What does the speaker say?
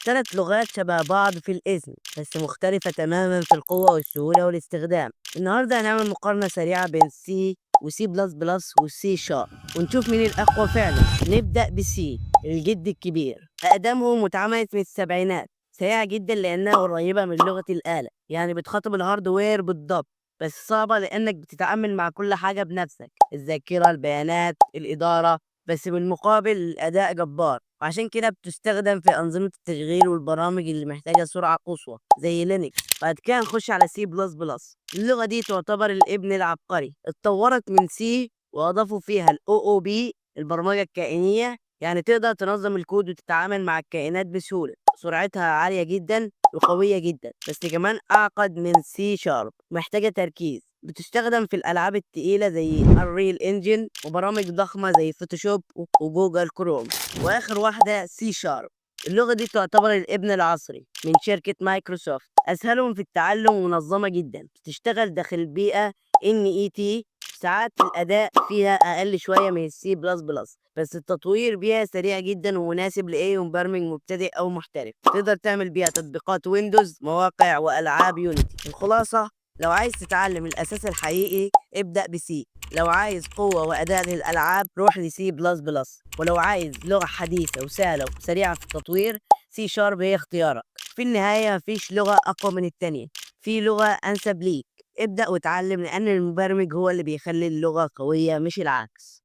ال3 لغات شبه بعض في الاسم، بس مختلفة تمامًا في القوة والسهولة والاستخدام. النهارده هنعمل مقارنة سريعة بين C وC++ وC# ونشوف مين الأقوى فعلًا. نبدأ بC الجد الكبير، أقدمهم واتعملت في السبعينات، سريعة جدًا لأنها قريبة من لغة الآلة، يعني بتخاطب الهاردوير بالضبط، بس صعبة لأنك بتتعامل مع كل حاجة بنفسك، الذاكرة، البيانات، الإدارة، بس بالمقابل الأداء جبار، وعشان كده بتستخدم في أنظمة التشغيل والبرامج اللي محتاجة سرعة قصوى زي لينكس. بعد كده نخش على سي بلس بلس، اللغة دي تعتبر الابن العبقري، اتطورت من سي وأضافوا فيها ال OOP البرمجة الكائنية، يعني تقدر تنظم الكود وتتعامل مع الكائنات بسهولة. سرعتها عالية جدا وقوية جدا، بس كمان أعقد من سي شارب، محتاجة تركيز. بتستخدم في الألعاب التقيلة زي الريل انجن وبرامج ضخمة زي فوتوشوب وجوجل كروم. وآخر واحدة سي شارب، اللغة دي تعتبر الابن العصري من شركة مايكروسوفت، أسهلهم في التعلم ومنظمة جدا، بتشتغل داخل البيئة NET. ساعات الأداء فيها أقل شوية من السي بلس بلس، بس التطوير بيها سريع جدا ومناسب لأي مبرمج مبتدئ أو محترف. تقدر تعمل بيها تطبيقات ويندوز، مواقع، وألعاب يونيتي. الخلاصة، لو عايز تتعلم الأساس الحقيقي ابدأ بسي، لو عايز قوة وأداء للألعاب روح لسي بلس بلس، ولو عايز لغة حديثة وسهلة وسريعة في التطوير سي شارب هي اختيارك. في النهاية مفيش لغة أقوى من التانية، في لغة أنسب ليك. ابدأ واتعلم، لأن المبرمج هو اللي بيخلي اللغة قوية مش العكس.